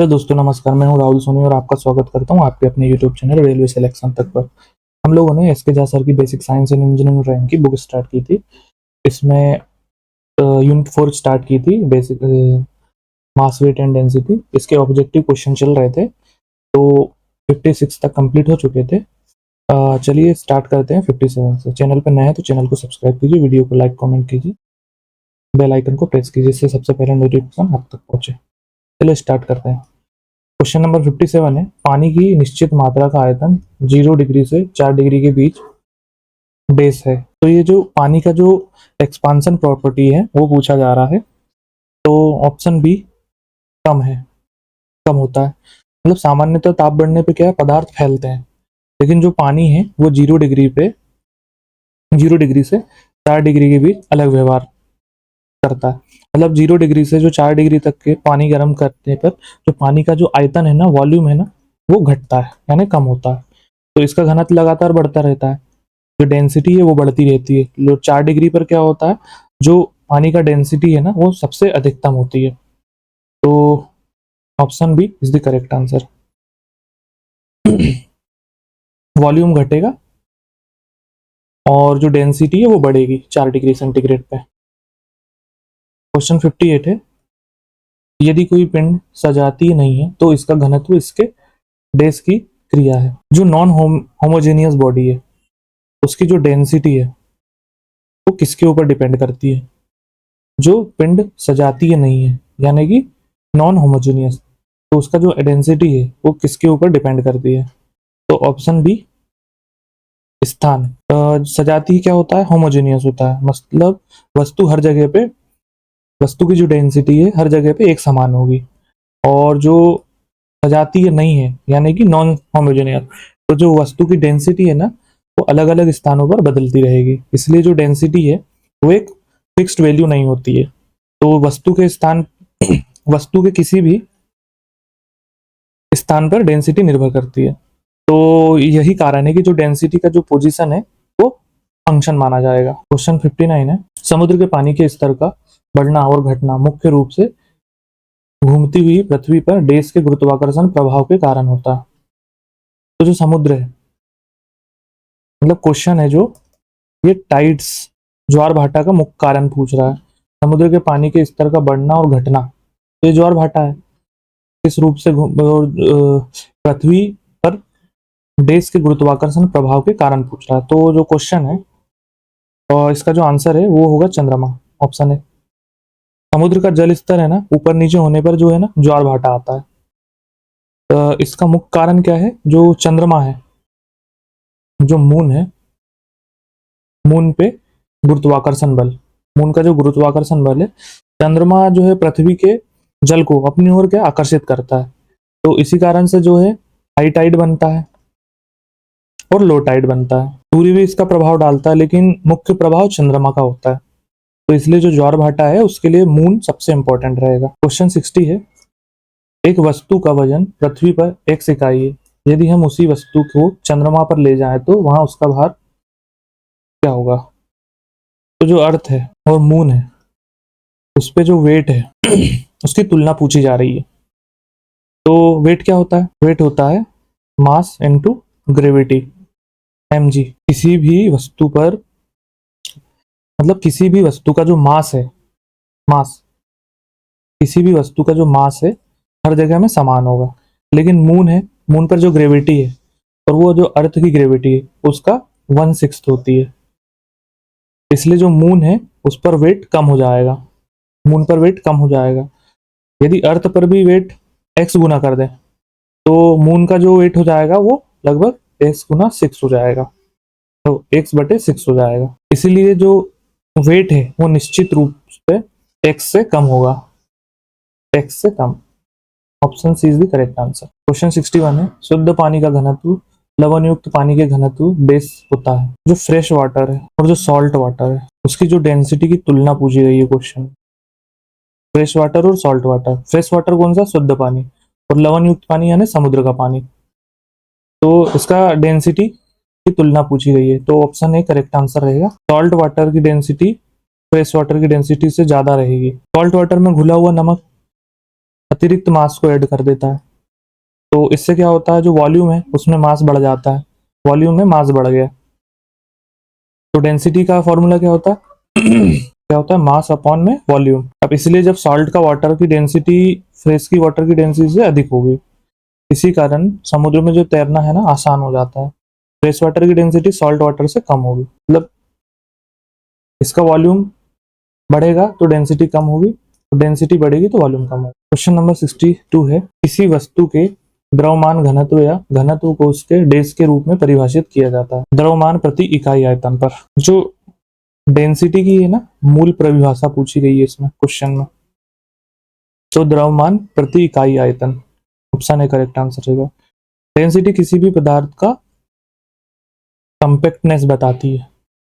Hello दोस्तों, नमस्कार। मैं हूं राहुल सोनी और आपका स्वागत करता हूं आपके अपने यूट्यूब चैनल रेलवे सिलेक्शन तक पर। हम लोगों ने एस के झा सर की basic science and engineering drawing की बुक स्टार्ट की थी। इसमें यूनिट 4 स्टार्ट की थी, basic mass weight and density. इसके ऑब्जेक्टिव क्वेश्चन चल रहे थे, तो 56 तक कंप्लीट हो चुके थे। चलिए स्टार्ट करते हैं 57 से। चैनल पर नए हैं तो चैनल को सब्सक्राइब कीजिए, वीडियो को लाइक कमेंट कीजिए, बेल आइकन को प्रेस कीजिए, इससे सबसे पहले नोटिफिकेशन आप तक पहुंचे। चलिए स्टार्ट करते हैं। क्वेश्चन नंबर 57 है, पानी की निश्चित मात्रा का आयतन 0 डिग्री से 4 डिग्री के बीच बेस है। तो ये जो पानी का जो एक्सपांसन प्रॉपर्टी है वो पूछा जा रहा है। तो ऑप्शन बी कम है, कम होता है। मतलब सामान्यतः ताप बढ़ने पे क्या है, पदार्थ फैलते हैं, लेकिन जो पानी है वो 0 डिग्री से 4 डिग्री के बीच अलग व्यवहार करता है। मतलब 0 डिग्री से जो 4 डिग्री तक के पानी गर्म करने पर जो पानी का जो आयतन है ना, वॉल्यूम है ना, वो घटता है, यानी कम होता है। तो इसका घनत्व लगातार बढ़ता रहता है, जो डेंसिटी है वो बढ़ती रहती है। 4 डिग्री पर क्या होता है, जो पानी का डेंसिटी है ना वो सबसे अधिकतम होती है। तो option B is the correct answer. Volume घटेगा और जो डेंसिटी है वो बढ़ेगी 4 डिग्री सेंटीग्रेड पे। क्वेश्चन 58 है, यदि कोई पिंड सजातीय नहीं है तो इसका घनत्व इसके डेस की क्रिया है। जो नॉन होमोजेनियस बॉडी है उसकी जो डेंसिटी है वो किसके ऊपर डिपेंड करती है। जो पिंड सजातीय नहीं है यानी कि नॉन होमोजेनियस, तो उसका जो डेंसिटी है वो किसके ऊपर डिपेंड करती है। तो ऑप्शन बी स्थान। सजातीय क्या होता है, होमोजेनियस होता है, मतलब वस्तु हर जगह पे, वस्तु की जो डेंसिटी है हर जगह पे एक समान होगी। और जो सजातीय नहीं है यानी कि नॉन होमोजेनियस, तो जो वस्तु की डेंसिटी है ना वो अलग अलग स्थानों पर बदलती रहेगी। इसलिए जो डेंसिटी है वो एक फिक्स्ड वैल्यू नहीं होती है। तो वस्तु के स्थान वस्तु के किसी भी स्थान पर डेंसिटी निर्भर करती है। तो यही कारण है कि जो डेंसिटी का जो पोजीशन है वो फंक्शन माना जाएगा। क्वेश्चन 59 है, समुद्र के पानी के स्तर का बढ़ना और घटना मुख्य रूप से घूमती हुई पृथ्वी पर देश के गुरुत्वाकर्षण प्रभाव के कारण होता है। तो जो समुद्र है, मतलब क्वेश्चन है जो ये टाइड्स, ज्वार भाटा का मुख्य कारण पूछ रहा है। समुद्र के पानी के स्तर का बढ़ना और घटना, तो ये ज्वार भाटा है। किस रूप से पृथ्वी पर देश के गुरुत्वाकर्षण प्रभाव के कारण पूछ रहा है। तो जो क्वेश्चन है और इसका जो आंसर है वो होगा चंद्रमा, ऑप्शन है। समुद्र का जल स्तर है ना ऊपर नीचे होने पर जो है ना ज्वार भाटा आता है। तो इसका मुख्य कारण क्या है, जो चंद्रमा है, जो मून है, मून पे गुरुत्वाकर्षण बल, मून का जो गुरुत्वाकर्षण बल है, चंद्रमा जो है पृथ्वी के जल को अपनी ओर क्या आकर्षित करता है। तो इसी कारण से जो है हाई टाइड बनता है और लो टाइड बनता है। सूर्य भी इसका प्रभाव डालता है, लेकिन मुख्य प्रभाव चंद्रमा का होता है। तो इसलिए जो ज्वार भाटा है उसके लिए मून सबसे इंपॉर्टेंट रहेगा। क्वेश्चन 60 है, एक वस्तु का वजन पृथ्वी पर x इकाई है, यदि हम उसी वस्तु को चंद्रमा पर ले जाएं तो वहां उसका भार क्या होगा। तो जो अर्थ है और मून है उस पे जो वेट है उसकी तुलना पूछी जा रही है। तो वेट क्या होता है, वेट होता है मास इनटू ग्रेविटी, mg। किसी भी वस्तु पर, मतलब किसी भी वस्तु का जो मास है, मास, किसी भी वस्तु का जो मास है हर जगह में समान होगा। लेकिन मून है, मून पर जो ग्रेविटी है और वो जो अर्थ की ग्रेविटी है उसका 1/6 होती है। इसलिए जो मून है उस पर वेट कम हो जाएगा, मून पर वेट कम हो जाएगा। यदि अर्थ पर भी वेट x गुना कर दें तो मून का जो वेट हो जाएगा वो लगभग x गुना 6 हो जाएगा, तो x/6 हो जाएगा। इसीलिए जो वेट है वो निश्चित रूप से x से कम होगा, x से कम। Option C is the correct answer. Question 61 है, शुद्ध पानी का घनत्व लवण युक्त पानी के घनत्व बेस होता है। जो फ्रेश वाटर है और जो सॉल्ट वाटर है उसकी जो डेंसिटी की तुलना पूछी गई है क्वेश्चन। फ्रेश वाटर और सॉल्ट वाटर, फ्रेश वाटर कौन सा, शुद्ध पानी, और लवण युक्त पानी यानी समुद्र का पानी। तो इसका डेंसिटी की तुलना पूछी गई है, तो ऑप्शन ए करेक्ट आंसर रहेगा। सॉल्ट वाटर की डेंसिटी फ्रेश वाटर की डेंसिटी से ज्यादा रहेगी। सॉल्ट वाटर में घुला हुआ नमक अतिरिक्त मास को ऐड कर देता है। तो इससे क्या होता है, जो वॉल्यूम है उसमें मास बढ़ जाता है, वॉल्यूम में मास बढ़ गया। तो डेंसिटी का फॉर्मूला क्या होता है क्या होता है, मास अपॉन में वॉल्यूम। अब इसलिए जब सॉल्ट का वाटर की डेंसिटी फ्रेश की वाटर की डेंसिटी से अधिक होगी, इसी कारण समुद्र में जो तैरना है ना आसान हो जाता है। फ्रेश वाटर की डेंसिटी सॉल्ट वाटर से कम होगी, मतलब इसका वॉल्यूम बढ़ेगा तो डेंसिटी कम होगी, तो डेंसिटी बढ़ेगी तो वॉल्यूम कम होगा। क्वेश्चन नंबर 62 है, किसी वस्तु के द्रव्यमान घनत्व या घनत्व को उसके डेज के रूप में परिभाषित किया जाता है। द्रव्यमान प्रति इकाई आयतन पर। जो डेंसिटी की है ना मूल परिभाषा पूछी गई है इसमें क्वेश्चन में। तो द्रव्यमान प्रति इकाई आयतन, ऑप्शन ए करेक्ट आंसर रहेगा। डेंसिटी किसी भी पदार्थ का कॉम्पैक्टनेस बताती है,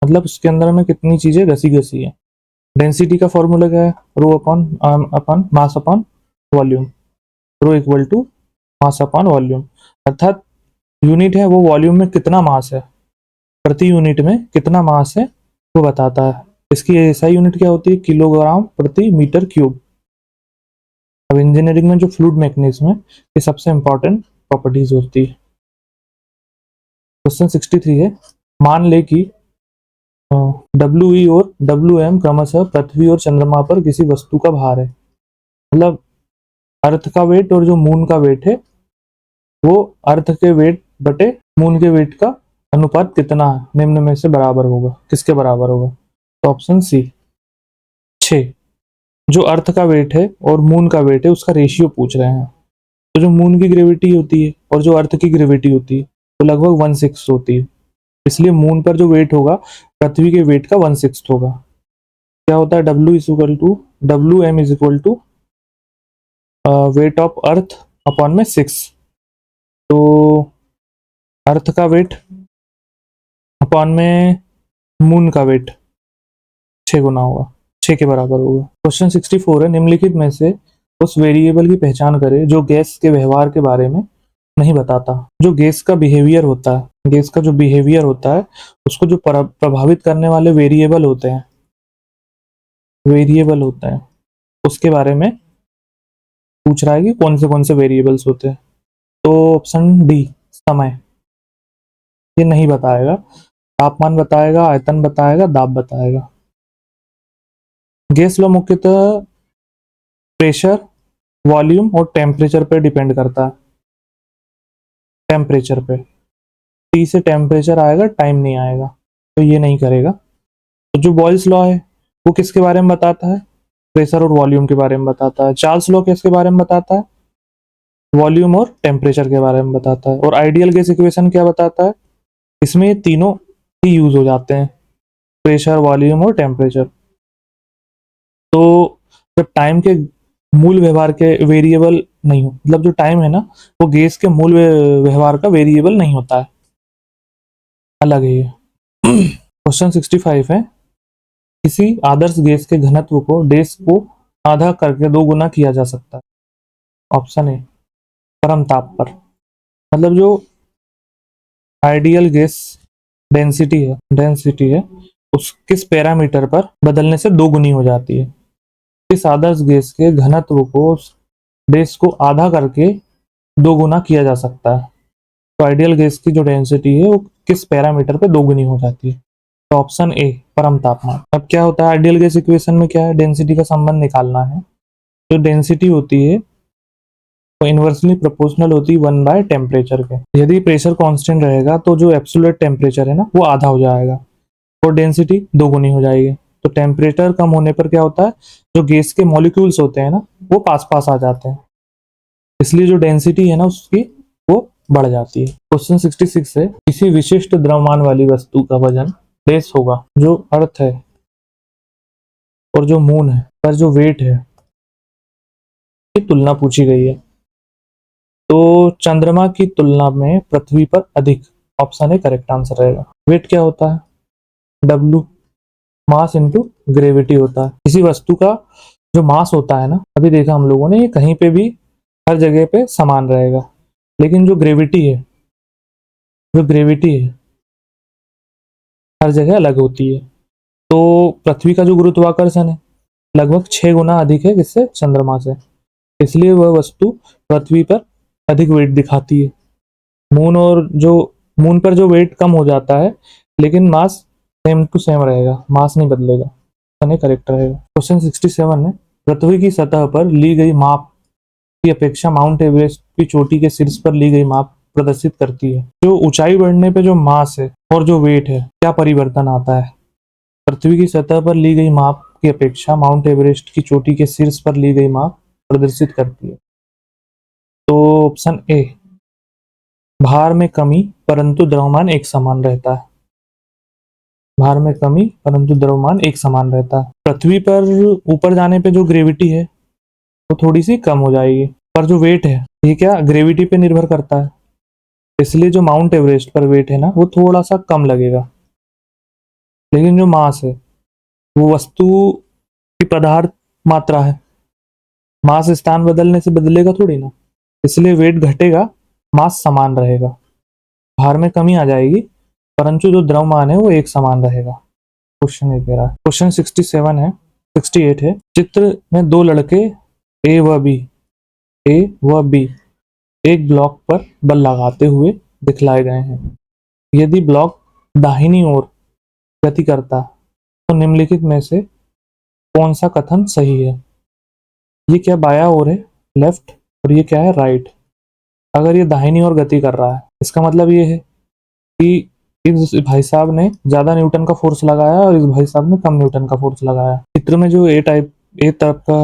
मतलब उसके अंदर में कितनी चीजें घसी घसी है। डेंसिटी का फॉर्मूला क्या है, rho upon upon mass upon volume. Rho equal to mass upon volume, अर्थात यूनिट है वो वॉल्यूम में कितना मास है, प्रति यूनिट में कितना मास है वो बताता है। इसकी एसआई यूनिट क्या होती है, किलोग्राम प्रति मीटर क्यूब। अब इंजीनियरिंग में जो फ्लूइड मैकेनिज्म है ये सबसे इंपॉर्टेंट प्रॉपर्टीज होती है। क्वेश्चन 63 है, मान ले कि डब्ल्यू ई और डब्ल्यू एम क्रमशः पृथ्वी और चंद्रमा पर किसी वस्तु का भार है। मतलब अर्थ का वेट और जो मून का वेट है वो अर्थ के वेट बटे मून के वेट का अनुपात कितना है, निम्न में से बराबर होगा, किसके बराबर होगा। तो ऑप्शन सी 6। जो अर्थ का वेट है और मून का वेट है उसका रेशियो पूछ रहे हैं। तो जो मून की ग्रेविटी होती है और जो अर्थ की ग्रेविटी होती है वो लगभग 1/6 होती है, इसलिए मून पर जो वेट होगा पृथ्वी के वेट का 1/6 होगा। क्या होता है, W M is equal to weight of earth upon में 6। तो अर्थ का वेट अपॉन में मून का वेट 6 गुना होगा, 6 के बराबर होगा। क्वेश्चन 64 है, निम्नलिखित में से उस वेरिएबल की पहचान करें जो गैस के व्यवहार के बारे में नहीं बताता। जो गैस का बिहेवियर होता है, गैस का जो बिहेवियर होता है उसको जो प्रभावित करने वाले वेरिएबल होते हैं, वेरिएबल होते हैं उसके बारे में पूछ रहा है कि कौन से वेरिएबल्स होते हैं। तो ऑप्शन डी समय, ये नहीं बताएगा, तापमान बताएगा, आयतन बताएगा, दाब बताएगा। गैस लॉ मुख्यतः प्रेशर, वॉल्यूम और टेम्परेचर पे डिपेंड करता है। टेम्परेचर पे टी से टेम्परेचर आएगा, टाइम नहीं आएगा, तो ये नहीं करेगा। तो जो बॉयल्स लॉ है वो किसके बारे में बताता है, प्रेशर और वॉल्यूम के बारे में बताता है। चार्ल्स लॉ किसके बारे में बताता है, वॉल्यूम और टेम्परेचर के बारे में बताता है। और आइडियल गैस इक्वेशन क्या बताता है, इसमें ये तीनों ही यूज हो जाते हैं, प्रेशर, वॉल्यूम और टेम्परेचर। तो जब टाइम के मूल व्यवहार के वेरिएबल नहीं हो, मतलब जो टाइम है ना वो गैस के मूल व्यवहार का वेरिएबल नहीं होता है, अलग है ये। क्वेश्चन 65 है, किसी आदर्श गैस के घनत्व को डैश को आधा करके 2 गुना किया जा सकता है। ऑप्शन ए परम ताप पर, मतलब जो आइडियल गैस डेंसिटी है उस किस पैरामीटर पर बदलने से 2 गुनी हो जाती है। इस आदर्श गैस के घनत्व को डैश को आधा करके 2 गुना किया जा सकता है। तो आइडियल गैस की जो डेंसिटी है वो किस पैरामीटर पे 2 गुनी हो जाती है। तो ऑप्शन ए परम तापमान। अब क्या होता है आइडियल गैस इक्वेशन में, क्या है, डेंसिटी का संबंध निकालना है। जो डेंसिटी होती है वो इनवर्सली प्रोपोर्शनल होती है 1 बाय टेम्परेचर के। यदि प्रेशर कांस्टेंट रहेगा तो जो एब्सोल्यूट टेम्परेचर है ना वो आधा हो जाएगा और डेंसिटी 2 गुनी हो जाएगी। तो टेम्परेचर कम होने पर क्या होता है, जो गैस के मॉलिक्यूल्स होते हैं ना वो पास पास आ जाते हैं, इसलिए जो डेंसिटी है ना उसकी वो बढ़ जाती है। क्वेश्चन 66 है, किसी विशिष्ट द्रव्यमान वाली वस्तु का वजन डेस होगा। जो अर्थ है और जो मून है पर जो वेट है की तुलना पूछी गई है। तो चंद्रमा की तुलना में पृथ्वी पर अधिक, ऑप्शन है करेक्ट आंसर रहेगा। वेट क्या होता है, डब्ल्यू मास इंटू ग्रेविटी होता है। किसी वस्तु का जो मास होता है ना, अभी देखा हम लोगों ने, ये कहीं पे भी हर जगह पे समान रहेगा, लेकिन जो ग्रेविटी है हर जगह अलग होती है। तो पृथ्वी का जो गुरुत्वाकर्षण है लगभग 6 गुना अधिक है किससे, चंद्रमा से। इसलिए वह वस्तु पृथ्वी पर अधिक वेट दिखाती है। मून पर जो वेट कम हो जाता है, लेकिन मास सेम टू सेम रहेगा, मास नहीं बदलेगा, करेक्ट रहेगा। क्वेश्चन 67 है, पृथ्वी की सतह पर ली गई माप की अपेक्षा माउंट एवरेस्ट की चोटी के शीर्ष पर ली गई माप प्रदर्शित करती है। जो ऊंचाई बढ़ने पे जो मास है और जो वेट है, क्या परिवर्तन आता है? पृथ्वी की सतह पर ली गई माप की अपेक्षा माउंट एवरेस्ट की चोटी के शीर्ष पर ली गई माप प्रदर्शित करती है। तो ऑप्शन ए, भार में कमी परंतु द्रव्यमान एक समान रहता है। भार में कमी परंतु द्रव्यमान एक समान रहता है। पृथ्वी पर ऊपर जाने पे जो ग्रेविटी है वो थोड़ी सी कम हो जाएगी, पर जो वेट है ये क्या ग्रेविटी पे निर्भर करता है, इसलिए जो माउंट एवरेस्ट पर वेट है ना वो थोड़ा सा कम लगेगा। लेकिन जो मास है वो वस्तु की पदार्थ मात्रा है, मास स्थान बदलने से बदलेगा थोड़ी ना, इसलिए वेट घटेगा, मास समान रहेगा। भार में कमी आ जाएगी परंतु जो द्रव्यमान है वो एक समान रहेगा। क्वेश्चन ये कह रहा है। क्वेश्चन 68 है, चित्र में दो लड़के ए व बी एक ब्लॉक पर बल लगाते हुए दिखलाए गए हैं। यदि ब्लॉक दाहिनी ओर गति करता तो निम्नलिखित में से कौन सा कथन सही है? ये क्या बाया ओर है, लेफ्ट, और ये क्या है, राइट। अगर ये दाहिनी ओर गति कर रहा है, इसका मतलब ये है कि इस भाई साहब ने ज्यादा न्यूटन का फोर्स लगाया और इस भाई साहब ने कम न्यूटन का फोर्स लगाया। चित्र में जो ए तरफ का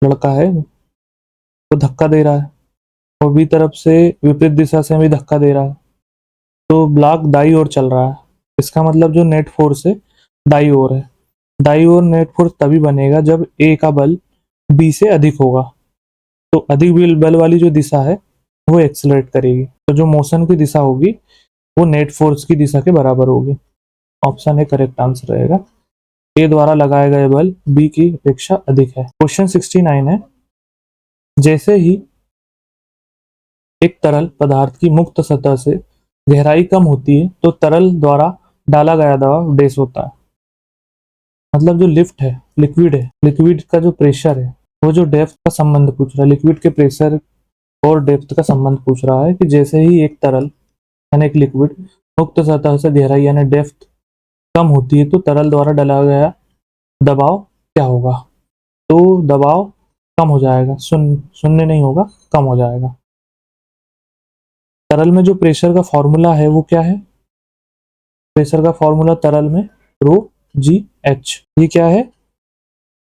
लड़का है वो धक्का दे रहा है और बी तरफ से विपरीत दिशा से भी धक्का दे रहा है, तो ब्लॉक दाई ओर चल रहा है। इसका मतलब जो नेट फोर्स है दाई ओर है। दाई ओर नेट फोर्स तभी बनेगा जब ए का बल बी से अधिक होगा, तो अधिक बल वाली जो दिशा है वो एक्सेलरेट करेगी, तो जो मोशन की दिशा होगी वो नेट फोर्स की दिशा के बराबर होगी। ऑप्शन ए करेक्ट आंसर रहेगा। ए द्वारा लगाए गए बल बी की अपेक्षा अधिक है। क्वेश्चन 69 है, जैसे ही एक तरल पदार्थ की मुक्त सतह से गहराई कम होती है तो तरल द्वारा डाला गया दबाव डेस होता है। मतलब जो लिफ्ट है, लिक्विड का जो प्रेशर है वो जो डेप्थ का संबंध पूछ रहा है, लिक्विड के प्रेशर और डेप्थ का संबंध पूछ रहा है कि जैसे ही एक तरल यानी एक लिक्विड मुक्त सतह से गहराई यानी डेप्थ कम होती है तो तरल द्वारा डाला गया दबाव क्या होगा? तो दबाव कम हो जाएगा, शून्य नहीं होगा, कम हो जाएगा। तरल में जो प्रेशर का फॉर्मूला है वो क्या है? प्रेशर का फॉर्मूला तरल में रो जी एच। ये क्या है?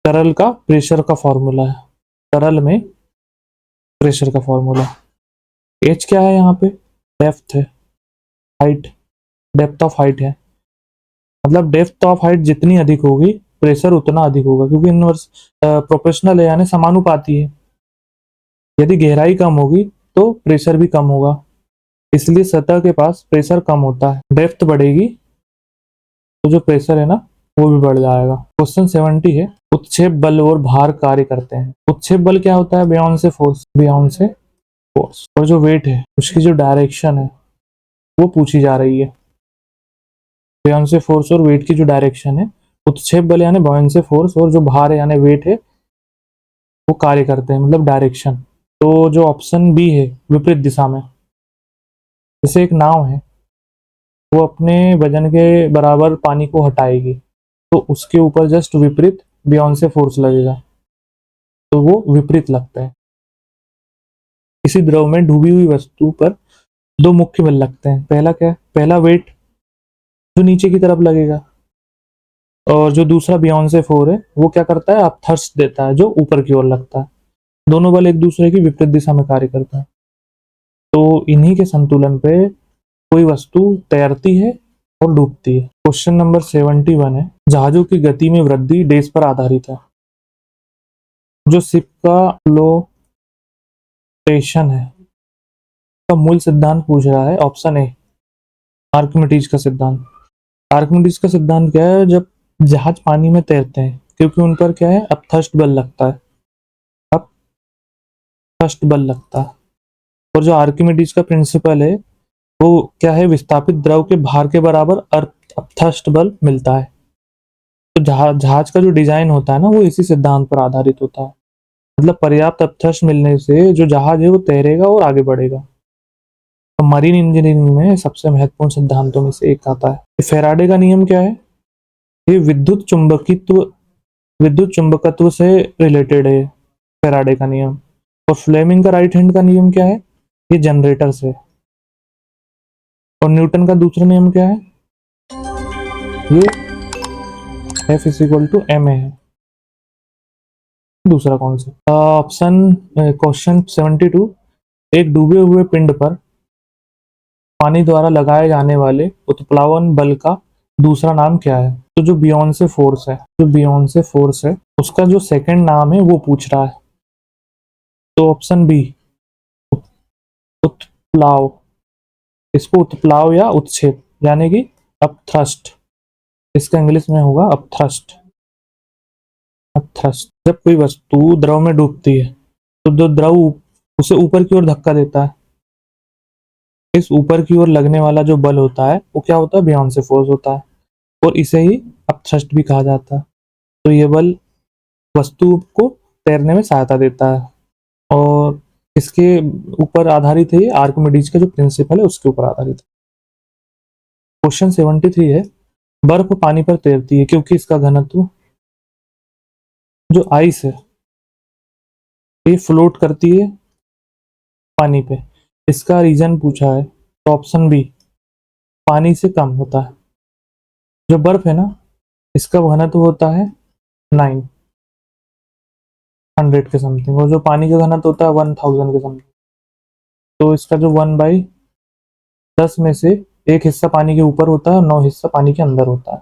तरल का प्रेशर का फॉर्मूला है, तरल में प्रेशर का फॉर्मूला। एच क्या है यहाँ पे? डेप्थ है, हाइट, डेप्थ ऑफ हाइट है। मतलब डेप्थ ऑफ हाइट जितनी अधिक होगी प्रेशर उतना अधिक होगा, क्योंकि इनवर्स प्रोपोर्शनल है यानी समानुपाती है। यदि गहराई कम होगी तो प्रेशर भी कम होगा, इसलिए सतह के पास प्रेशर कम होता है। डेप्थ बढ़ेगी तो जो प्रेशर है ना वो भी बढ़ जाएगा। क्वेश्चन 70 है, उत्क्षेप बल और भार कार्य करते हैं। उत्क्षेप बल क्या होता है? बियॉन्ड से फोर्स, और जो वेट है उसकी जो डायरेक्शन है वो पूछी जा रही है। बियॉन्ड से फोर्स और वेट की जो डायरेक्शन है, उत्क्षेप बल यानी बियॉन्ड से फोर्स, और जो भार है यानी वेट है वो कार्य करते हैं, मतलब डायरेक्शन। तो जो ऑप्शन बी है विपरीत दिशा में, जैसे एक नाव है वो अपने वजन के बराबर पानी को हटाएगी तो उसके ऊपर जस्ट विपरीत बियॉन्ड से फोर्स लगेगा, तो वो विपरीत लगता है। इसी द्रव में डूबी हुई वस्तु पर दो मुख्य बल लगते हैं। पहला क्या है? पहला वेट जो नीचे की तरफ लगेगा, और जो दूसरा बियॉन्ड से फोर है वो क्या करता है? अपथर्स्ट देता है जो ऊपर की ओर लगता है। दोनों बल एक दूसरे की विपरीत दिशा में कार्य करता है, तो इन्हीं के संतुलन पे कोई वस्तु तैरती है और डूबती है। क्वेश्चन नंबर 71 है, जहाजों की गति में वृद्धि डेज पर आधारित है। जो शिप का फ्लोटेशन है का मूल सिद्धांत पूछ रहा है। ऑप्शन ए आर्किमिडीज का सिद्धांत। आर्किमिडीज का सिद्धांत क्या है? जब जहाज पानी में तैरते हैं क्योंकि उन पर क्या है? अपथर्स्ट बल लगता है, अपथर्स्ट बल लगता है। और जो आर्किमिडीज का प्रिंसिपल है वो क्या है? विस्थापित द्रव के भार के बराबर अपथर्स्ट बल मिलता है। तो जहाज का जो डिजाइन होता है ना वो इसी सिद्धांत पर आधारित होता है। मतलब पर्याप्त अपथ्रस्ट मिलने से जो जहाज है वो तैरेगा और आगे बढ़ेगा। तो मरीन इंजीनियरिंग में सबसे महत्वपूर्ण सिद्धांतों में से एक आता है। फेराडे का नियम क्या है? ये विद्युत चुंबकत्व से रिलेटेड है, फेराडे का नियम। और फ्लेमिंग का राइट हैंड का नियम क्या है? ये जनरेटर से। और न्यूटन का दूसरा नियम क्या है? ये F इक्वल टू ma है। दूसरा कौन सा? ऑप्शन क्वेश्चन 72, एक डूबे हुए पिंड पर पानी द्वारा लगाए जाने वाले उत्प्लावन बल का दूसरा नाम क्या है? तो जो बियॉन्से फोर्स है उसका जो सेकंड नाम है वो पूछ रहा है। तो ऑप्शन बी, उत्प्लाव। इसको उत्प्लाव या उत्क्षेप यानी कि अपथ्रस्ट, इसका इंग्लिश में होगा अपथ्रस्ट। अपथ्रस्ट, जब कोई वस्तु द्रव में डूबती है तो जो द्रव उसे ऊपर की ओर धक्का देता है, इस ऊपर की ओर लगने वाला जो बल होता है वो क्या होता है? बियॉन्से फोर्स होता है, और इसे ही अपथ्रस्ट भी कहा जाता है। तो ये बल वस्तु को तैरने में सहायता देता है, और इसके ऊपर आधारित है, ये आर्किमिडीज का जो प्रिंसिपल है उसके ऊपर आधारित है। क्वेश्चन 73 है, बर्फ पानी पर तैरती है क्योंकि इसका घनत्व, जो आइस है ये फ्लोट करती है पानी पे, इसका रीजन पूछा है। तो ऑप्शन बी, पानी से कम होता है। जो बर्फ है ना, इसका घनत्व होता है 900 के समथिंग, और जो पानी का घनत्व होता है 1000 के समथिंग। तो इसका जो 1/10 में से एक हिस्सा पानी के ऊपर होता है और 9 हिस्सा पानी के अंदर होता है।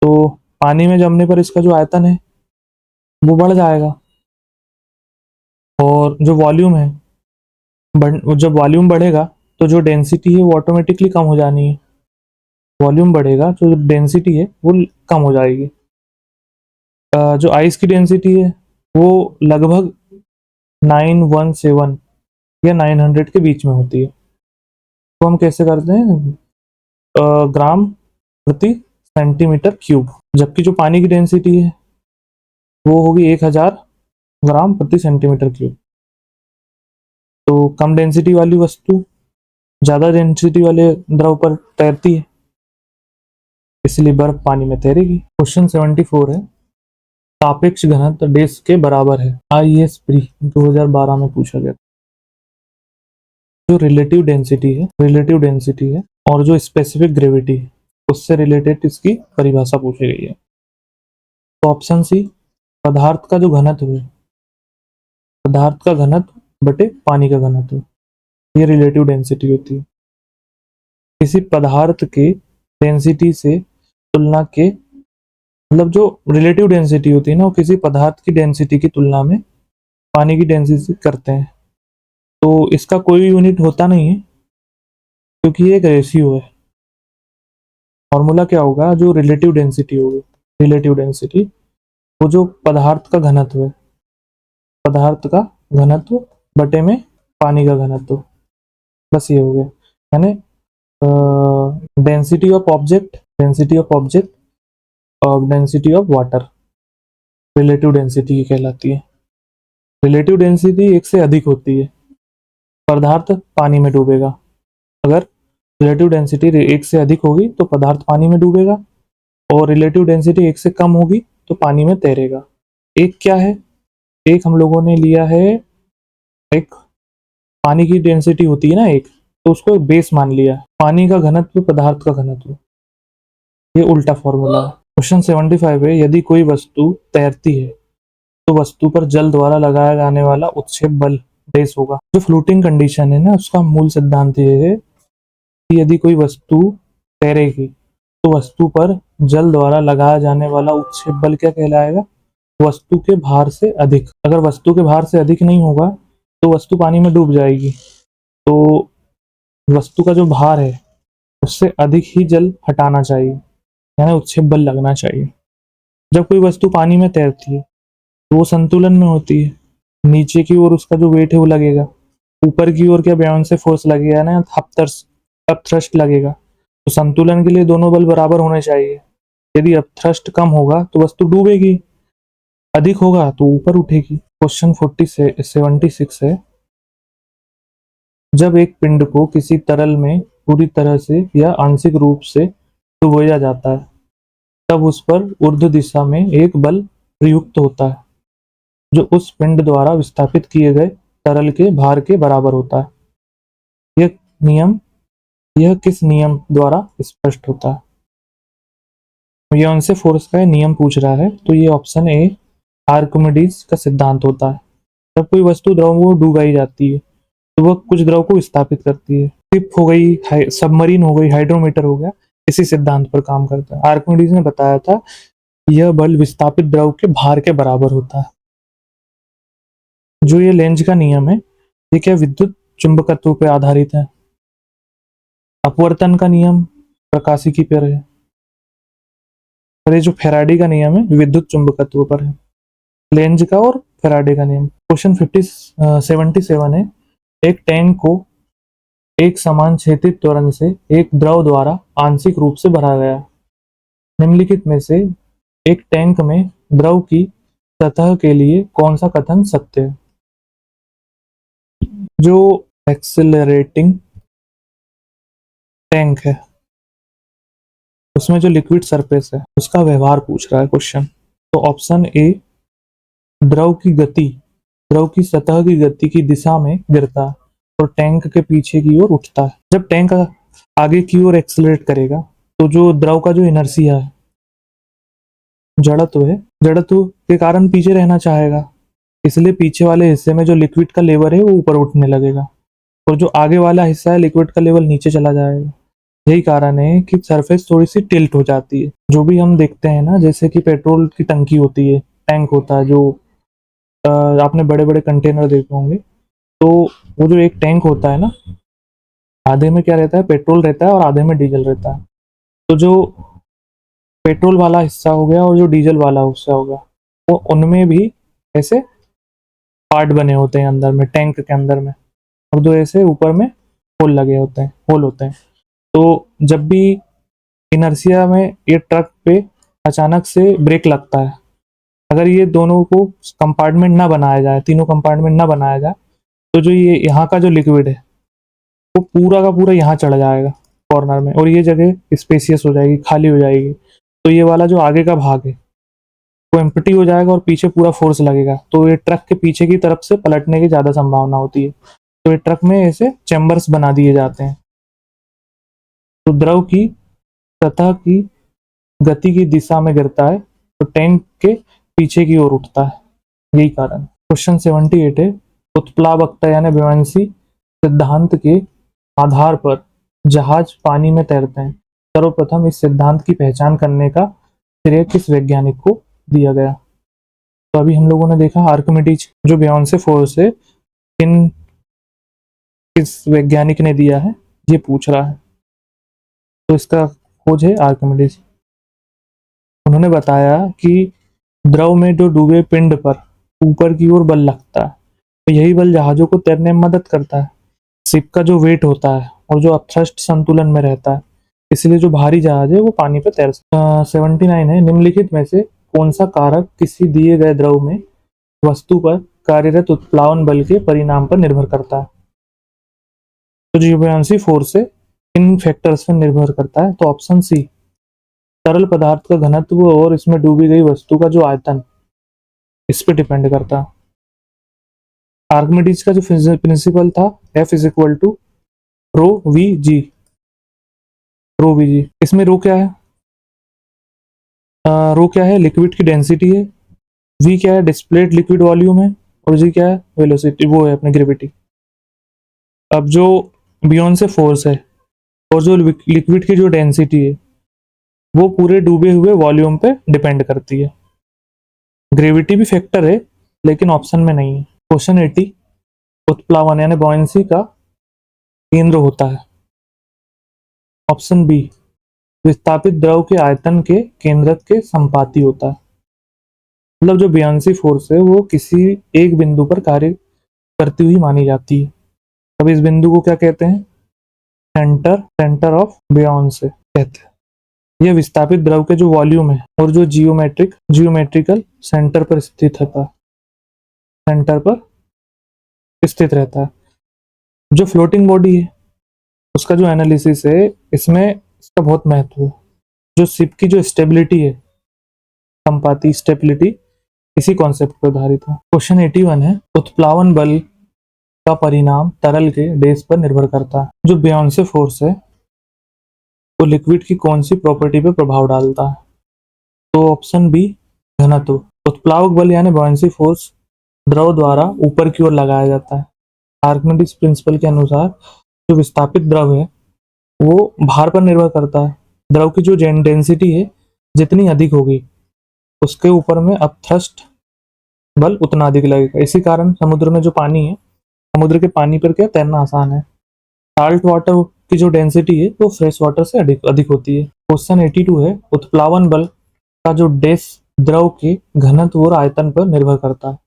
तो पानी में जमने पर इसका जो आयतन है वो बढ़ जाएगा, और जो वॉल्यूम है जब वॉल्यूम बढ़ेगा तो जो डेंसिटी है वो ऑटोमेटिकली कम हो जानी है। वॉल्यूम बढ़ेगा तो जो डेंसिटी है वो कम हो जाएगी। जो आइस की डेंसिटी है वो लगभग 917 या 900 के बीच में होती है। तो हम कैसे करते हैं? ग्राम प्रति सेंटीमीटर क्यूब, जबकि जो पानी की डेंसिटी है वो होगी 1000 ग्राम प्रति सेंटीमीटर क्यूब। तो कम डेंसिटी वाली वस्तु ज़्यादा डेंसिटी वाले द्रव पर तैरती है, इसलिए बर्फ पानी में तैरेगी। क्वेश्चन 74 है, सापेक्ष घनत्व डैश के बराबर है? IAS प्री 2012 में पूछा गया। जो रिलेटिव डेंसिटी है और जो स्पेसिफिक ग्रेविटी है उससे रिलेटेड इसकी परिभाषा पूछी गई है। तो ऑप्शन सी, पदार्थ का जो घनत्व है, पदार्थ का घनत्व बटे पानी का घनत्व, ये रिलेटिव डेंसिटी होती है। किसी पदार्थ के डेंसिटी से तुलना के, मतलब जो रिलेटिव डेंसिटी होती है ना, वो किसी पदार्थ की डेंसिटी की तुलना में पानी की डेंसिटी करते हैं। तो इसका कोई यूनिट होता नहीं है क्योंकि ये एक रेशियो है। फॉर्मूला क्या होगा? जो रिलेटिव डेंसिटी होगी, रिलेटिव डेंसिटी वो जो पदार्थ का घनत्व है, पदार्थ का घनत्व बटे में पानी का घनत्व, बस ये हो गया। यानी डेंसिटी ऑफ ऑब्जेक्ट, और density of water relative density कहलाती है। रिलेटिव डेंसिटी एक से अधिक होती है, पदार्थ पानी में डूबेगा। अगर रिलेटिव डेंसिटी एक से अधिक होगी तो पदार्थ पानी में डूबेगा, और रिलेटिव डेंसिटी एक से कम होगी तो पानी में तैरेगा। एक क्या है? एक हम लोगों ने लिया है, एक पानी की डेंसिटी होती है ना एक, तो उसको एक बेस मान लिया, पानी का घनत्व पदार्थ का घनत्व, ये उल्टा फॉर्मूला है। क्वेश्चन 75 है, यदि कोई वस्तु तैरती है तो वस्तु पर जल द्वारा लगाया जाने वाला उत्क्षेप बल डैश होगा। जो फ्लोटिंग कंडीशन है ना, उसका मूल सिद्धांत ये है कि यदि कोई वस्तु तैरेगी तो वस्तु पर जल द्वारा लगाया जाने वाला उत्क्षेप बल क्या कहलाएगा? वस्तु के भार से अधिक। अगर वस्तु के भार से अधिक नहीं होगा तो वस्तु पानी में डूब जाएगी। तो वस्तु का जो भार है उससे अधिक ही जल हटाना चाहिए, यानी उत्क्षेप बल लगना चाहिए। जब कोई वस्तु पानी में तैरती है तो वो संतुलन में होती है, नीचे की ओर उसका जो वेट है वो लगेगा, ऊपर की ओर क्या बायोंसे फोर्स लगेगा ना, अपथ्रस्ट लगेगा। तो संतुलन के लिए दोनों बल बराबर होने चाहिए। यदि अपथ्रस्ट कम होगा तो वस्तु डूबेगी, अधिक होगा तो ऊपर उठेगी। क्वेश्चन 76 है, जब एक पिंड को किसी तरल में पूरी तरह से या आंशिक रूप से डुबोया जाता है तब उस पर ऊर्ध्व दिशा में एक बल प्रयुक्त होता है जो उस पिंड द्वारा विस्थापित किए गए तरल के भार के बराबर होता है। यह नियम यह किस नियम द्वारा स्पष्ट होता है? ये उनसे फोर्स का नियम पूछ रहा है, तो ये ऑप्शन ए आर्किमिडीज का सिद्धांत होता है। जब कोई वस्तु द्रव में डुबाई जाती है तो वह कुछ द्रव को विस्थापित करती है। शिप हो गई, सबमरीन हो गई, हाइड्रोमीटर हो गया, इसी सिद्धांत पर काम करता है। आर्किमिडीज ने बताया था यह बल विस्थापित द्रव के भार के बराबर होता है। जो ये लेंज का नियम है ये क्या विद्युत चुंबकत्व पर आधारित है। अपवर्तन का नियम प्रकाशिकी पर है और ये जो फैराडे का नियम है विद्युत चुंबकत्व पर है। लेंज का और फैराडे का नियम। क्वेश्चन 77 है, एक टैंक को एक समान क्षैतिज त्वरण से एक द्रव द्वारा आंशिक रूप से भरा गया। निम्नलिखित में से एक टैंक में द्रव की सतह के लिए कौन सा कथन सत्य है? जो एक्सेलरेटिंग टैंक है उसमें जो लिक्विड सरफेस है उसका व्यवहार पूछ रहा है क्वेश्चन। तो ऑप्शन ए द्रव की सतह की गति की दिशा में गिरता है और टैंक के पीछे की ओर उठता है। जब टैंक आगे की ओर एक्सेलरेट करेगा तो जो द्रव का जो इनर्शिया है, जड़त्व के कारण पीछे रहना चाहेगा, इसलिए पीछे वाले हिस्से में जो लिक्विड का लेवल है वो ऊपर उठने लगेगा और जो आगे वाला हिस्सा है लिक्विड का लेवल नीचे चला जाएगा। यही कारण है कि सरफेस थोड़ी सी टिल्ट हो जाती है। जो भी हम देखते हैं ना, जैसे कि पेट्रोल की टंकी होती है, टैंक होता है, जो आपने बड़े बड़े कंटेनर देखे होंगे, तो वो जो एक टैंक होता है ना, आधे में क्या रहता है, पेट्रोल रहता है और आधे में डीजल रहता है। तो जो पेट्रोल वाला हिस्सा हो गया और जो डीजल वाला हिस्सा हो गया, वो उनमें भी ऐसे पार्ट बने होते हैं अंदर में, टैंक के अंदर में, और जो ऐसे ऊपर में होल होते हैं। तो जब भी इनर्शिया में ये ट्रक पे अचानक से ब्रेक लगता है, अगर ये दोनों को कंपार्टमेंट ना बनाया जाए, तीनों कंपार्टमेंट ना बनाया जाए, तो जो ये यहाँ का जो लिक्विड है वो पूरा का पूरा यहाँ चढ़ जाएगा कॉर्नर में और ये जगह स्पेसियस हो जाएगी, खाली हो जाएगी। तो ये वाला जो आगे का भाग है वो एम्प्टी हो जाएगा और पीछे पूरा फोर्स लगेगा, तो ये ट्रक के पीछे की तरफ से पलटने की ज़्यादा संभावना होती है। तो ये ट्रक में ऐसे चैम्बर्स बना दिए जाते हैं। तो द्रव की सतह की गति की दिशा में गिरता है तो टैंक के पीछे की ओर उठता है, यही कारण। क्वेश्चन 78 है, उत्प्लावकता यानी बुयांसी सिद्धांत के आधार पर जहाज पानी में तैरते हैं। सर्वप्रथम इस सिद्धांत की पहचान करने का श्रेय किस वैज्ञानिक को दिया गया? तो अभी हम लोगों ने देखा आर्किमिडीज, जो बुयांसी फोर्स है किस वैज्ञानिक ने दिया है ये पूछ रहा है। तो इसका खोज है आर्किमिडीज। उन्होंने बताया कि द्रव में जो डूबे पिंड पर ऊपर की ओर बल लगता है, तो यही बल जहाजों को तैरने में मदद करता है। शिप का जो वेट होता है और जो अपथ्रस्ट संतुलन में रहता है, इसलिए जो भारी जहाज है वो पानी पर तैर सकता है। 79 है, निम्नलिखित में से कौन सा कारक किसी दिए गए द्रव में वस्तु पर कार्यरत उत्प्लावन बल के परिणाम पर निर्भर करता है? तो जो बुयांसी फोर्स है इन फैक्टर्स पर निर्भर करता है। तो ऑप्शन सी तरल पदार्थ का घनत्व और इसमें डूबी गई वस्तु का जो आयतन, इस पे डिपेंड करता है। आर्किमिडीज का जो प्रिंसिपल था F is equal to rho V G, इसमें रो क्या है? रो क्या है? लिक्विड की डेंसिटी है। वी क्या है? डिस्प्लेड लिक्विड वॉल्यूम है। और जी क्या है? वेलोसिटी, वो है अपनी ग्रेविटी। अब जो बियॉन्ड से फोर्स है और जो लिक्विड की जो डेंसिटी है वो पूरे डूबे हुए वॉल्यूम पे डिपेंड करती है। ग्रेविटी भी फैक्टर है लेकिन ऑप्शन में नहीं है। क्वेश्चन 80, उत्प्लावन यानी बॉयंसी का केंद्र होता है। ऑप्शन बी विस्थापित द्रव के आयतन के केंद्रक के संपाती होता है। मतलब जो बियांसी फोर्स है वो किसी एक बिंदु पर कार्य करती हुई मानी जाती है। अब इस बिंदु को क्या कहते हैं? सेंटर ऑफ बियॉन्से कहते हैं। यह विस्थापित द्रव के जो वॉल्यूम है और जो जियोमेट्रिकल सेंटर पर स्थित रहता है। जो फ्लोटिंग बॉडी है उसका जो एनालिसिस है इसमें इसका बहुत महत्व है। जो शिप की जो स्टेबिलिटी है, संपाती स्टेबिलिटी, इसी कॉन्सेप्ट पर आधारित है। क्वेश्चन 81 है, उत्प्लावन बल का परिणाम तरल के डेस पर निर्भर करता है। जो बियॉन्से फोर्स है वो लिक्विड की कौन सी प्रॉपर्टी पर प्रभाव डालता है? तो ऑप्शन बी, घनत्व। उत्प्लावक बल यानी बॉयंसी फोर्स द्रव द्वारा ऊपर की ओर लगाया जाता है। आर्किमिडीज प्रिंसिपल के अनुसार जो विस्थापित द्रव है वो भार पर निर्भर करता है। द्रव की जो डेंसिटी है जितनी अधिक होगी उसके ऊपर में अपथ्रस्ट बल उतना अधिक लगेगा। इसी कारण समुद्र में जो पानी है, समुद्र के पानी पर क्या तैरना आसान है। साल्ट वाटर की जो डेंसिटी है वो फ्रेश वाटर से अधिक होती है। क्वेश्चन 82 है, उत्प्लावन बल का जो डेस द्रव के घनत्व और आयतन पर निर्भर करता है।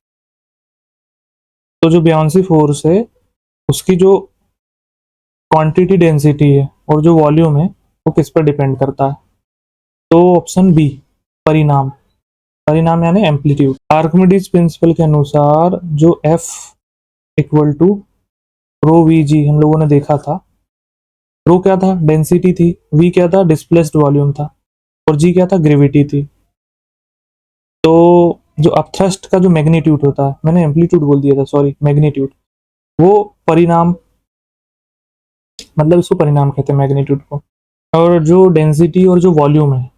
तो जो बियॉन्सी फोर्स है उसकी जो क्वांटिटी डेंसिटी है और जो वॉल्यूम है वो किस पर डिपेंड करता है? तो ऑप्शन बी, परिणाम यानी एम्पलीट्यूड। आर्किमिडीज प्रिंसिपल के अनुसार जो F equal to rho V G हम लोगों ने देखा था। रो क्या था? डेंसिटी थी। वी क्या था? डिस्प्लेस्ड वॉल्यूम था। और जी क्या था? ग्रेविटी थी। तो जो अपथ्रस्ट का जो मैग्नीट्यूड होता है, मैंने एम्पलीट्यूड बोल दिया था, सॉरी, मैग्नीट्यूड, वो परिणाम, मतलब इसको परिणाम कहते हैं मैग्नीट्यूड को। और जो डेंसिटी और जो वॉल्यूम है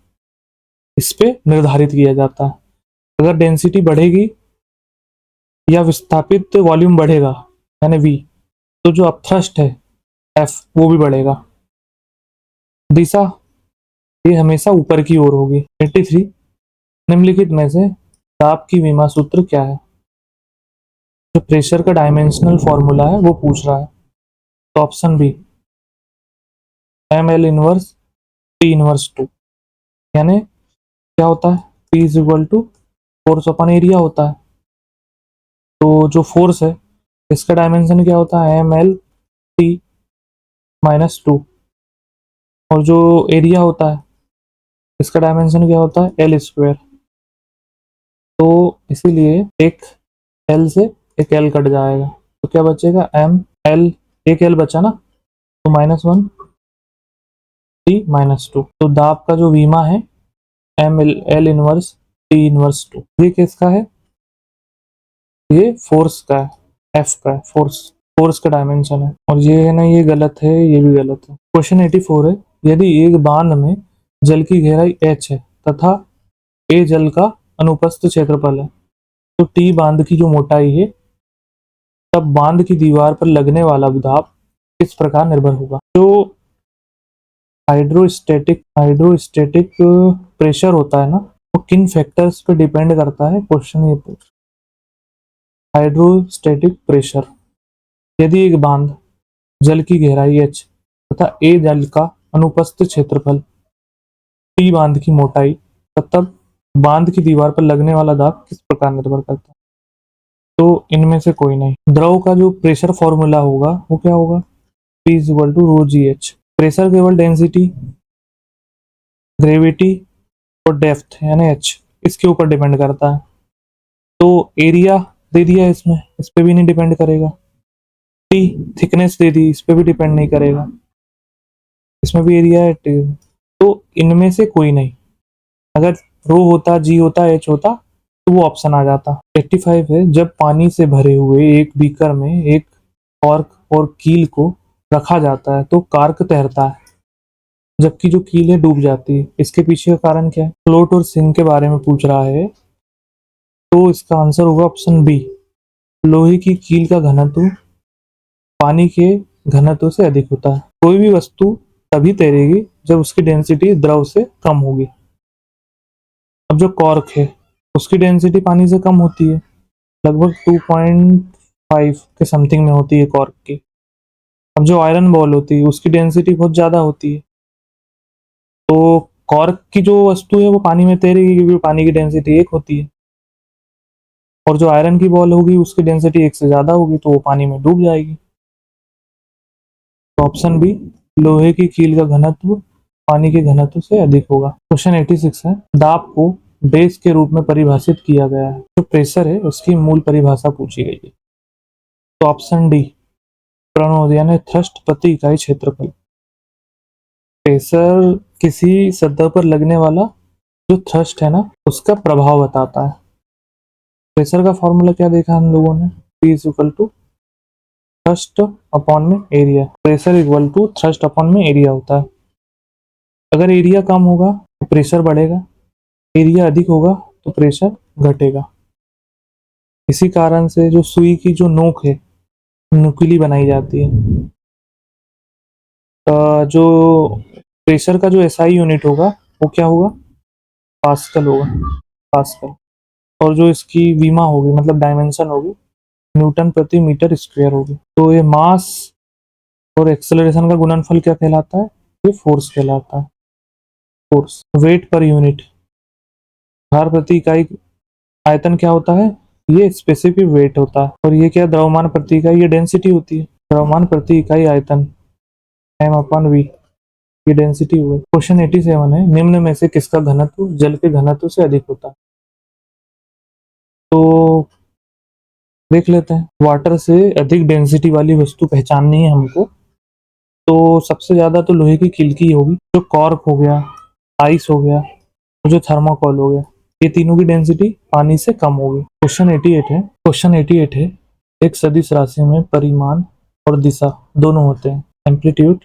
इस पे निर्धारित किया जाता है। अगर डेंसिटी बढ़ेगी या विस्थापित वॉल्यूम बढ़ेगा यानी वी, तो जो अपथ्रस्ट है एफ वो भी बढ़ेगा। दिशा ये हमेशा ऊपर की ओर होगी। 83, निम्नलिखित में से दाब की विमा सूत्र क्या है? जो प्रेशर का डायमेंशनल फॉर्मूला है वो पूछ रहा है। तो option B, M L inverse T inverse 2, यानी क्या होता है? P is equal to force upon area होता है। तो जो फोर्स है इसका डायमेंशन क्या होता है? M L T minus 2। और जो एरिया होता है इसका डायमेंशन क्या होता है? L square. तो इसीलिए एक एल से एक एल कट जाएगा तो क्या बचेगा? एम एल, एक एल बचा ना, तो -1 टी माइनस 2। तो दाब का जो वीमा है M L inverse T inverse 2। ये किसका है? ये फोर्स का है, एफ का है, फोर्स का डायमेंशन है। और ये है ना, ये गलत है, ये भी गलत है। क्वेश्चन 84 है, यदि एक बांध में जल की गहराई h है तथा a जल का अनुप्रस्थ क्षेत्रफल है तो t बांध की जो मोटाई है तब बांध की दीवार पर लगने वाला दाब किस प्रकार निर्भर होगा? जो हाइड्रोस्टैटिक प्रेशर होता है ना, वो किन फैक्टर्स पे डिपेंड करता है? क्वेश्चन ये पूछ, हाइड्रोस्टैटिक प्रेशर। यदि एक बांध जल की गहराई h तथा a जल का अनुप्रस्थ क्षेत्रफल t बांध की मोटाई तब बांध की दीवार पर लगने वाला दाब किस प्रकार निर्भर करता है? तो इनमें से कोई नहीं। द्रव का जो प्रेशर फॉर्मूला होगा वो क्या होगा? P is equal to rho G H. Pressure केवल डेंसिटी, ग्रेविटी और डेप्थ यानी h इसके ऊपर डिपेंड करता है। तो एरिया दे दिया इसमें, इस पे भी नहीं डिपेंड करेगा। टी थिकनेस दे दी, इस पे भी डिपेंड नहीं करेगा, इसमें भी एरिया है। तो इनमें से कोई नहीं। अगर रो होता, जी होता, एच होता तो वो ऑप्शन आ जाता। 85 है, जब पानी से भरे हुए एक बीकर में एक कॉर्क और कील को रखा जाता है तो कॉर्क तैरता है जबकि जो कील है डूब जाती है। इसके पीछे का कारण क्या है? फ्लोट और सिंक के बारे में पूछ रहा है। तो इसका आंसर होगा ऑप्शन बी, लोहे की कील का घनत्व पानी के घनत्व से अधिक होता है। कोई भी वस्तु तभी तैरेगी जब उसकी डेंसिटी द्रव से कम होगी। अब जो कॉर्क है उसकी डेंसिटी पानी से कम होती है, लगभग 2.5 के समथिंग में होती है कॉर्क की। अब जो आयरन बॉल होती है उसकी डेंसिटी बहुत ज़्यादा होती है। तो कॉर्क की जो वस्तु है वो पानी में तैरेगी क्योंकि पानी की डेंसिटी 1 होती है, और जो आयरन की बॉल होगी उसकी डेंसिटी 1 से ज़्यादा होगी तो वो पानी में डूब जाएगी। तो ऑप्शन बी, लोहे की कील का घनत्व पानी के घनत्व से अधिक होगा। क्वेश्चन 86 है, दाब को बेस के रूप में परिभाषित किया गया है। जो प्रेशर है उसकी मूल परिभाषा पूछी गई है। तो ऑप्शन डी, प्रणोद यानी थ्रस्ट प्रति इकाई क्षेत्रफल। प्रेशर किसी सतह पर लगने वाला जो थ्रस्ट है ना उसका प्रभाव बताता है। प्रेशर का फॉर्मूला क्या देखा हम लोगों ने, P is equal to thrust upon में area. Pressure equal to thrust upon में एरिया होता है। अगर एरिया कम होगा तो प्रेशर बढ़ेगा, एरिया अधिक होगा तो प्रेशर घटेगा। इसी कारण से जो सुई की जो नोक है नुकीली बनाई जाती है। जो प्रेशर का जो एसआई यूनिट होगा वो क्या होगा, पास्कल होगा, पास्कल। और जो इसकी विमा होगी मतलब डायमेंशन होगी न्यूटन प्रति मीटर स्क्वायर होगी। तो ये मास और एक्सेलरेशन का गुणनफल क्या कहलाता है, ये फोर्स कहलाता है। फोर्स। वेट पर यूनिट, भार प्रति इकाई आयतन क्या होता है, ये स्पेसिफिक वेट होता है। और ये क्या, द्रव्यमान प्रति इकाई, ये डेंसिटी होती है। द्रव्यमान प्रति इकाई आयतन m अपन v, ये डेंसिटी हुई। क्वेश्चन 87 है, निम्न में से किसका घनत्व जल के घनत्व से अधिक होता है। तो देख लेते हैं, वाटर से अधिक डेंसिटी वाली वस्तु पहचाननी है हमको। तो सबसे ज्यादा तो लोहे की किल्की होगी, जो कॉर्क हो गया, आइस हो गया, जो थर्माकोल हो गया, ये तीनों की डेंसिटी पानी से कम होगी। क्वेश्चन 88 है, एक सदिश राशि में परिमाण और दिशा दोनों होते हैं, एम्पलीट्यूड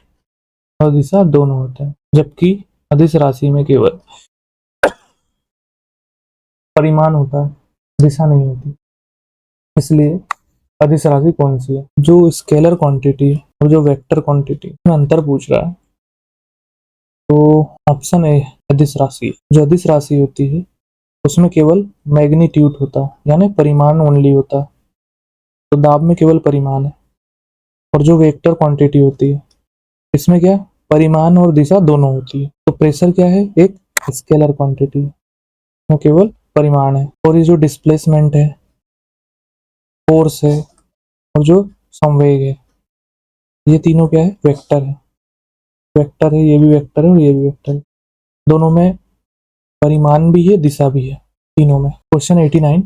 और दिशा दोनों होते हैं, जबकि अदिश राशि में केवल परिमाण होता है, दिशा नहीं होती। इसलिए अदिश राशि कौन सी है, जो स्केलर क्वांटिटी और जो वेक्टर क्वांटिटी में अंतर पूछ रहा है। तो ऑप्शन ए अदिश राशि। जो अदिश राशि होती है उसमें केवल मैग्नीट्यूड होता है, यानी परिमाण ओनली होता है। तो दाब में केवल परिमाण है। और जो वेक्टर क्वांटिटी होती है इसमें क्या, परिमाण और दिशा दोनों होती है। तो प्रेशर क्या है, एक स्केलर क्वांटिटी है, वो केवल परिमाण है। और ये जो डिस्प्लेसमेंट है, फोर्स है और जो संवेग है, ये तीनों क्या है, वेक्टर है। वेक्टर है, ये भी वेक्टर है और ये भी वेक्टर है। दोनों में परिमाण भी है, दिशा भी है, तीनों में। क्वेश्चन 89,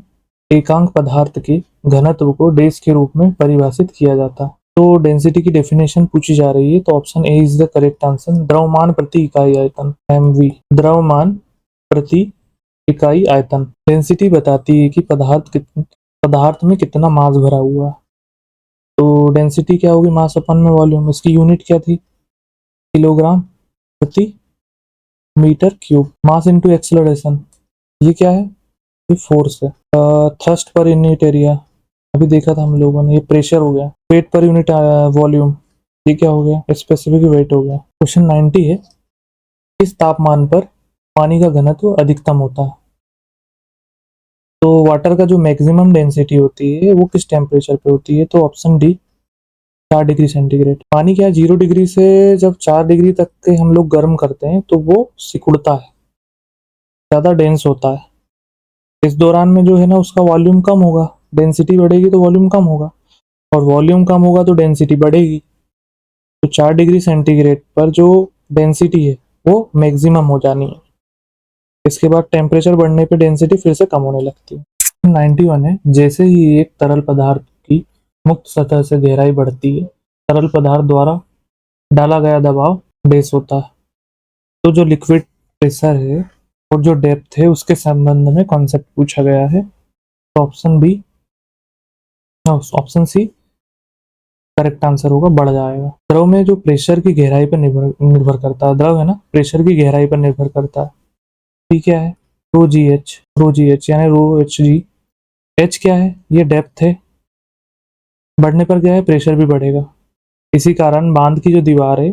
एकांक पदार्थ के घनत्व को डैश के रूप में परिभाषित किया जाता है। तो डेंसिटी की डेफिनेशन पूछी जा रही है। तो option A is the correct answer. द्रव्यमान प्रति इकाई आयतन, mv। द्रव्यमान प्रति इकाई आयतन। डेंसिटी बताती है कि पदार्थ में कितना मास भरा हुआ है। तो डेंसिटी क्या होगी, मास अपन में वॉल्यूम। इसकी यूनिट क्या थी, किलोग्राम प्रति metre cube. Mass into acceleration, ये क्या है, ये फोर्स है। थ्रस्ट पर यूनिट एरिया, अभी देखा था हम लोगों ने, ये प्रेशर हो गया। वेट पर यूनिट वॉल्यूम, ये क्या हो गया, स्पेसिफिक वेट हो गया। क्वेश्चन 90 है, किस तापमान पर पानी का घनत्व अधिकतम होता है। तो वाटर का जो मैक्सिमम डेंसिटी होती है वो किस टेम्परेचर पे होती है। तो ऑप्शन डी, 4 डिग्री सेंटीग्रेड। पानी क्या है, 0 डिग्री से जब 4 डिग्री तक के हम लोग गर्म करते हैं तो वो सिकुड़ता है, ज़्यादा डेंस होता है। इस दौरान में जो है ना उसका वॉल्यूम कम होगा, डेंसिटी बढ़ेगी तो वॉल्यूम कम होगा, और वॉल्यूम कम होगा तो डेंसिटी बढ़ेगी। तो 4 डिग्री सेंटीग्रेड पर जो डेंसिटी है वो मैक्सिमम हो जानी है। इसके बाद टेम्परेचर बढ़ने पे डेंसिटी फिर से कम होने लगती है। 91 है, जैसे ही एक तरल पदार्थ की मुक्त सतह से गहराई बढ़ती है, तरल पदार्थ द्वारा डाला गया दबाव बेस होता है। तो जो लिक्विड प्रेशर है और जो डेप्थ है उसके संबंध में कॉन्सेप्ट पूछा गया है। तो option B, option C correct answer होगा, बढ़ जाएगा। द्रव में जो प्रेशर की गहराई पर निर्भर करता है, द्रव है ना प्रेशर की गहराई पर निर्भर करता है। ठीक क्या है, रो जी एच यानी रो एच क्या है, ये डेप्थ है। बढ़ने पर क्या है, प्रेशर भी बढ़ेगा। इसी कारण बांध की जो दीवार है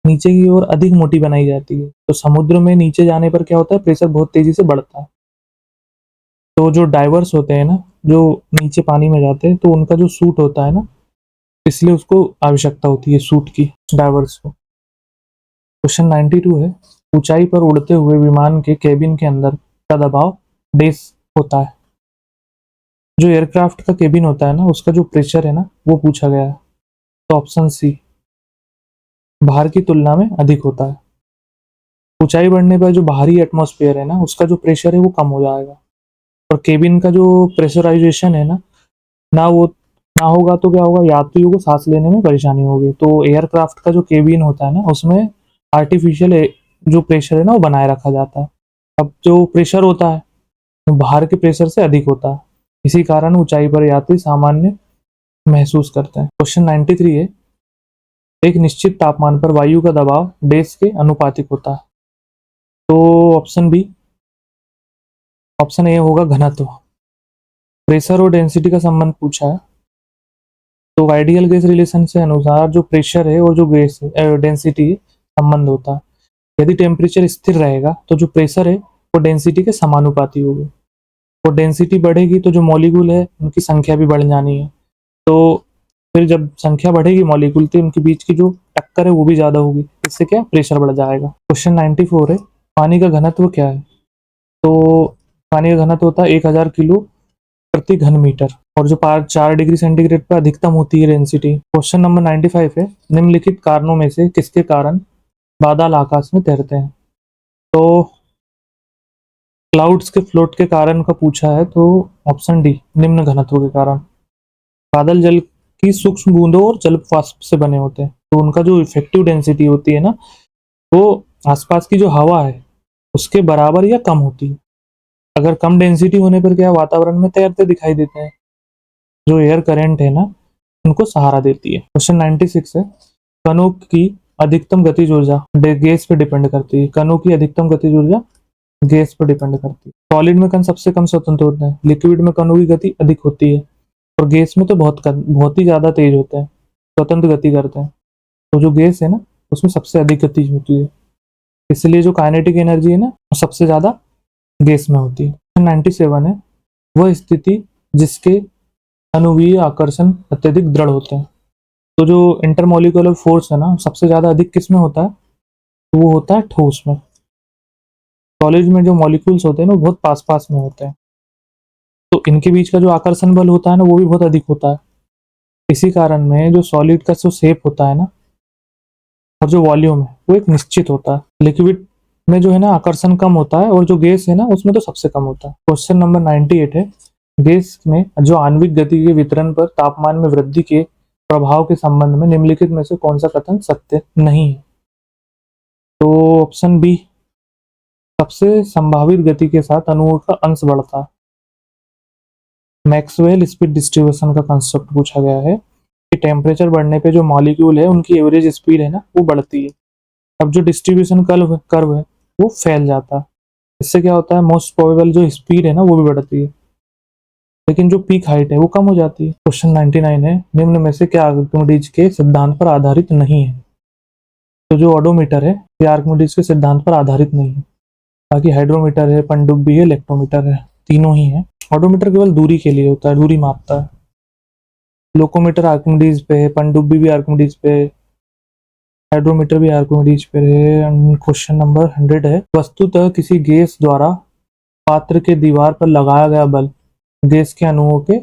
नीचे की ओर अधिक मोटी बनाई जाती है। तो समुद्र में नीचे जाने पर क्या होता है, प्रेशर बहुत तेजी से बढ़ता है। तो जो डाइवर्स होते हैं ना, जो नीचे पानी में जाते हैं, तो उनका जो सूट होता है ना, इसलिए उसको आवश्यकता होती है सूट की, डाइवर्स को। क्वेश्चन 92 है, ऊंचाई पर उड़ते हुए विमान के केबिन के अंदर का दबाव डेस होता है। जो एयरक्राफ्ट का केबिन होता है ना उसका जो प्रेशर है ना वो पूछा गया है। तो ऑप्शन सी, भार की तुलना में अधिक होता है। ऊंचाई बढ़ने पर जो बाहरी एटमॉस्फेयर है ना, उसका जो प्रेशर है वो कम हो जाएगा, और केबिन का जो प्रेशराइजेशन है ना, ना वो ना होगा तो क्या होगा, यात्रियों को सांस लेने में परेशानी होगी। तो एयरक्राफ्ट का जो केबिन होता है ना, उसमें आर्टिफिशियल जो प्रेशर है ना वो बनाए रखा जाता है। अब जो प्रेशर होता है वो बाहर के प्रेशर से अधिक होता है, इसी कारण ऊंचाई पर यात्री सामान्य महसूस करते हैं। क्वेश्चन 93 है, एक निश्चित तापमान पर वायु का दबाव डैश के अनुपातिक होता है। तो ऑप्शन बी, ऑप्शन ए होगा घनत्व। प्रेशर और डेंसिटी का संबंध पूछा है, तो आइडियल गैस रिलेशन से अनुसार जो प्रेशर है और जो गैस डेंसिटी संबंध होता है। यदि टेम्परेचर स्थिर रहेगा तो जो प्रेशर है वो डेंसिटी के समानुपाती होगी, और डेंसिटी बढ़ेगी तो जो मॉलिक्यूल है उनकी संख्या भी बढ़ जानी है। तो फिर जब संख्या बढ़ेगी मॉलिक्यूल की, उनके बीच की जो टक्कर है वो भी ज़्यादा होगी, इससे क्या प्रेशर बढ़ जाएगा। क्वेश्चन 94 है, पानी का घनत्व क्या है। तो पानी का घनत्व होता है 1000 किलो प्रति घन मीटर, और जो 4 डिग्री सेंटीग्रेड पर अधिकतम होती है डेंसिटी। क्वेश्चन नंबर 95 है, निम्नलिखित कारणों में से किसके कारण बादल आकाश में तैरते हैं। तो क्लाउड्स के फ्लोट के कारण का पूछा है, तो ऑप्शन डी, निम्न घनत्व के कारण। बादल जल की सूक्ष्म बूंदों और जल वाष्प से बने होते हैं, तो उनका जो इफेक्टिव डेंसिटी होती है ना, वो आसपास की जो हवा है उसके बराबर या कम होती है। अगर कम डेंसिटी होने पर क्या वातावरण में तैरते दिखाई देते हैं, जो एयर करंट है ना उनको सहारा देती है। क्वेश्चन 96 है, कणों की अधिकतम गतिज ऊर्जा गैस पे डिपेंड करती है। कणों की अधिकतम गतिज ऊर्जा गैस पर डिपेंड करती है। सॉलिड में कण सबसे कम स्वतंत्र होते हैं, लिक्विड में कणों की गति अधिक होती है, और गैस में तो बहुत ही ज़्यादा तेज होते हैं, स्वतंत्र गति करते हैं। तो जो गैस है ना उसमें सबसे अधिक गति होती है, इसलिए जो काइनेटिक एनर्जी है ना वो सबसे ज़्यादा गैस में होती है। 97 है, वह स्थिति जिसके अणुवीय आकर्षण अत्यधिक दृढ़ होते हैं। तो जो इंटरमोलिकुलर फोर्स है ना सबसे ज़्यादा अधिक किस में होता है, तो वो होता है ठोस में। सॉलिड में जो मॉलिक्यूल्स होते हैं ना बहुत पास पास में होते हैं, तो इनके बीच का जो आकर्षण बल होता है ना वो भी बहुत अधिक होता है। इसी कारण में जो सॉलिड का जो शेप होता है ना और जो वॉल्यूम है वो एक निश्चित होता है। लिक्विड में जो है ना आकर्षण कम होता है, और जो गैस है ना उसमें तो सबसे कम होता है। क्वेश्चन नंबर 98 है, गैस में जो आणविक गति के वितरण पर तापमान में वृद्धि के प्रभाव के संबंध में निम्नलिखित में से कौन सा कथन सत्य नहीं है। तो ऑप्शन बी, सबसे संभावित गति के साथ अणुओं का अंश बढ़ता है। मैक्सवेल स्पीड डिस्ट्रीब्यूशन का कंसेप्ट पूछा गया है कि टेम्परेचर बढ़ने पे जो मॉलिक्यूल है उनकी एवरेज स्पीड है ना वो बढ़ती है। अब जो डिस्ट्रीब्यूशन कर्व है वो फैल जाता है, इससे क्या होता है मोस्ट प्रोबेबल जो स्पीड है ना वो भी बढ़ती है, लेकिन जो पीक हाइट है वो कम हो जाती है। क्वेश्चन 99 है, निम्न में से क्या आर्किमिडीज के सिद्धांत पर आधारित नहीं है। तो जो ऑडोमीटर है ये आर्किमिडीज के सिद्धांत पर आधारित नहीं है, बाकी हाइड्रोमीटर है, पनडुब्बी है, इलेक्ट्रोमीटर है, तीनों ही है। ऑडोमीटर केवल दूरी के लिए होता है, दूरी मापता है। लोकोमीटर आर्किमिडीज पे है, पनडुब्बी भी आर्किमिडीज पे है, हाइड्रोमीटर भी आर्किमिडीज पे है। क्वेश्चन नंबर 100 है, वस्तुतः किसी गैस द्वारा पात्र के दीवार पर लगाया गया बल गैस के अणुओं के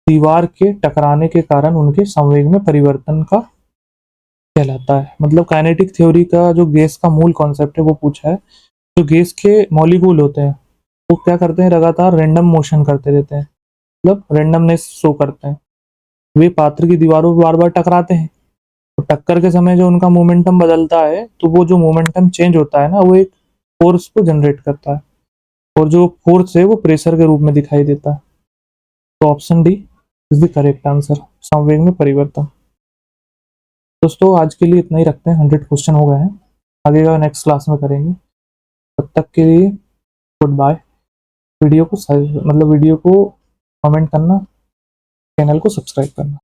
दीवार के टकराने के कारण उनके संवेग में परिवर्तन का कहलाता है। मतलब काइनेटिक थ्योरी का जो गैस का मूल कॉन्सेप्ट है वो पूछा है। जो गैस के मॉलिक्यूल होते हैं वो क्या करते हैं, लगातार रैंडम मोशन करते रहते हैं, मतलब रैंडमनेस शो करते हैं। वे पात्र की दीवारों पर बार बार टकराते हैं, तो टक्कर के समय जो उनका मोमेंटम बदलता है, तो वो जो मोमेंटम चेंज होता है ना वो एक फोर्स को जनरेट करता है, और जो फोर्स है वो प्रेशर के रूप में दिखाई देता है। तो option D is the correct answer, संवेग में परिवर्तन। दोस्तों आज के लिए इतना ही रखते हैं, 100 क्वेश्चन हो गए हैं, आगे का नेक्स्ट क्लास में करेंगे। तब तक के लिए गुड बाय। वीडियो को कमेंट करना, चैनल को सब्सक्राइब करना।